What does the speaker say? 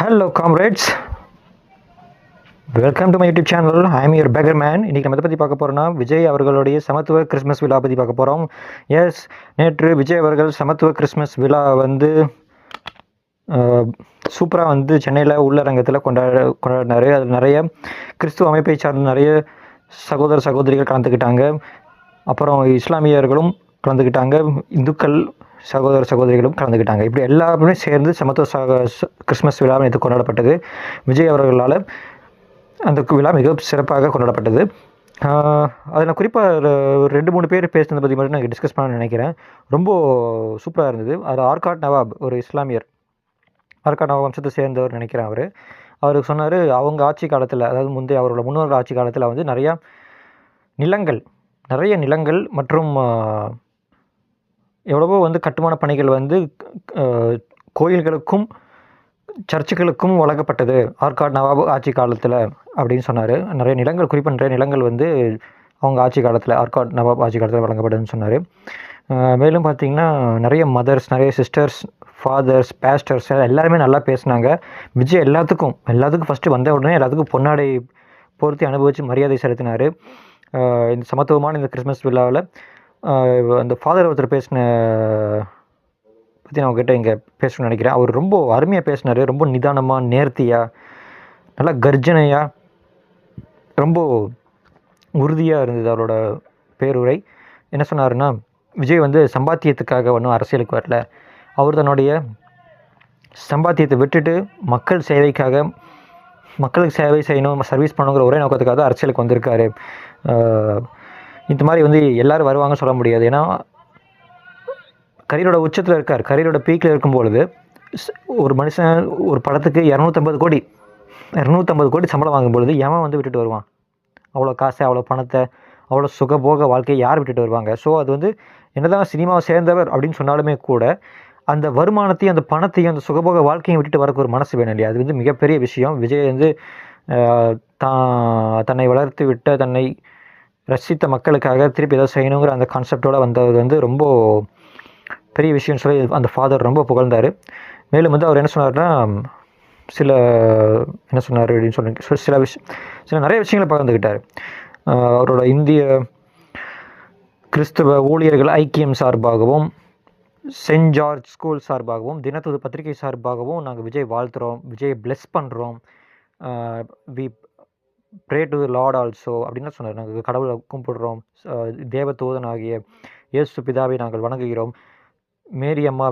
Hello comrades, welcome to my YouTube channel. I am your beggar man. இன்றைக்கி நம்ம எதை பற்றி பார்க்க போகிறோம்னா விஜய் அவர்களுடைய சமத்துவ கிறிஸ்மஸ் விழா பற்றி பார்க்க போகிறோம். எஸ், நேற்று விஜய் அவர்கள் சமத்துவ கிறிஸ்மஸ் விழா சூப்பராக சென்னையில் உள்ளரங்கத்தில் கொண்டாடினார். அதில் நிறைய கிறிஸ்துவ அமைப்பை சார்ந்த நிறைய சகோதர சகோதரிகள் கலந்துக்கிட்டாங்க. அப்புறம் இஸ்லாமியர்களும் கலந்துக்கிட்டாங்க, இந்துக்கள் சகோதர சகோதரிகளும் கலந்துக்கிட்டாங்க. இப்படி எல்லாருமே சேர்ந்து சமத்துவ கிறிஸ்மஸ் விழா நேற்று கொண்டாடப்பட்டது. விஜய் அவர்களால் அந்த விழா மிக சிறப்பாக கொண்டாடப்பட்டது. அதில் குறிப்பாக ஒரு 2-3 பேர் பேசுனதை பற்றி மட்டும் நான் டிஸ்கஸ் பண்ண நினைக்கிறேன். ரொம்ப சூப்பராக இருந்தது. அதில் ஆர்காட் நவாப், ஒரு இஸ்லாமியர், ஆர்காட் நவாப் வம்சத்தை சேர்ந்தவர் நினைக்கிறேன். அவருக்கு சொன்னார், அவங்க ஆட்சி காலத்தில், அதாவது முந்தைய அவரோட முன்னோர்கள் ஆட்சி காலத்தில் நிறைய நிலங்கள் மற்றும் எவ்வளவோ கட்டுமான பணிகள் கோயில்களுக்கும் சர்ச்சுகளுக்கும் வழங்கப்பட்டது ஆர்காட் நவாப் ஆட்சி காலத்தில் அப்படின்னு சொன்னார். நிறைய நிலங்கள், குறிப்பாக நிறைய நிலங்கள் அவங்க ஆட்சி காலத்தில், ஆர்காட் நவாப் ஆட்சி காலத்தில் வழங்கப்பட்டதுன்னு சொன்னார். மேலும் பார்த்திங்கன்னா நிறைய மதர்ஸ், நிறைய சிஸ்டர்ஸ், ஃபாதர்ஸ், பேஸ்டர்ஸ் எல்லாருமே நல்லா பேசினாங்க. விஜய் எல்லாத்துக்கும் ஃபஸ்ட்டு வந்த உடனே எல்லாத்துக்கும் பொன்னாடை பொருத்தி அனுபவித்து மரியாதை செலுத்தினார். இந்த சமத்துவமான இந்த கிறிஸ்மஸ் விழாவில் அந்த ஃபாதர் ஒருத்தர் பேசின பற்றி நான் உங்ககிட்ட இங்கே பேசணும்னு நினைக்கிறேன். அவர் ரொம்ப அருமையாக பேசினார். ரொம்ப நிதானமாக, நேர்த்தியாக, நல்லா கர்ஜனையாக, ரொம்ப உறுதியாக இருந்தது அவரோட பேருரை. என்ன சொன்னார்னா, விஜய் சம்பாத்தியத்துக்காக ஒன்றும் அரசியலுக்கு வரல. அவர் தன்னுடைய சம்பாத்தியத்தை விட்டுட்டு மக்கள் சேவைக்காக, மக்களுக்கு சேவை செய்யணும், சர்வீஸ் பண்ணணுங்கிற ஒரே நோக்கத்துக்காக தான் அரசியலுக்கு வந்திருக்காரு. இந்த மாதிரி எல்லோரும் வருவாங்கன்னு சொல்ல முடியாது. ஏன்னா கரியரோட உச்சத்தில் இருக்கார். கரியரோட பீக்கில் இருக்கும்பொழுது ஒரு மனுஷன் ஒரு படத்துக்கு 250 கோடி சம்பளம் வாங்கும்பொழுது எவன் விட்டுட்டு வருவான்? அவ்வளோ காசை, அவ்வளோ பணத்தை, அவ்வளோ சுகபோக வாழ்க்கையை யார் விட்டுட்டு வருவாங்க? ஸோ அது என்னதான் சினிமாவை சேர்ந்தவர் அப்படின்னு சொன்னாலுமே கூட அந்த வருமானத்தையும், அந்த பணத்தையும், அந்த சுகபோக வாழ்க்கையும் விட்டுட்டு வரக்கு ஒரு மனசு வேணும் இல்லையா? அது மிகப்பெரிய விஷயம். விஜய் தன்னை வளர்த்து விட்ட, தன்னை ரசித்த மக்களுக்காக திருப்பி ஏதாவது செய்யணுங்கிற அந்த கான்செப்டோடு வந்தது ரொம்ப பெரிய விஷயம்னு சொல்லி அந்த ஃபாதர் ரொம்ப புகழ்ந்தார். மேலும் அவர் என்ன சொன்னார்னா, என்ன சொன்னார் அப்படின்னு சொல்லி சில நிறைய விஷயங்களை பகிர்ந்துக்கிட்டார். அவரோட இந்திய கிறிஸ்துவ ஊழியர்கள் ஐக்கியம் சார்பாகவும், சென்ட் ஜார்ஜ் ஸ்கூல் சார்பாகவும், தினத்தூது பத்திரிகை சார்பாகவும் நாங்கள் விஜய் வாழ்த்துறோம், விஜய் பிளெஸ் பண்ணுறோம், we pray to the lord also அப்படின்னு சொன்னார். நாங்கள் கடவுளை கும்பிடுறோம், தேவதூதன் ஆகிய இயேசு பிதாவை நாங்கள் வணங்குகிறோம், மேரி அம்மா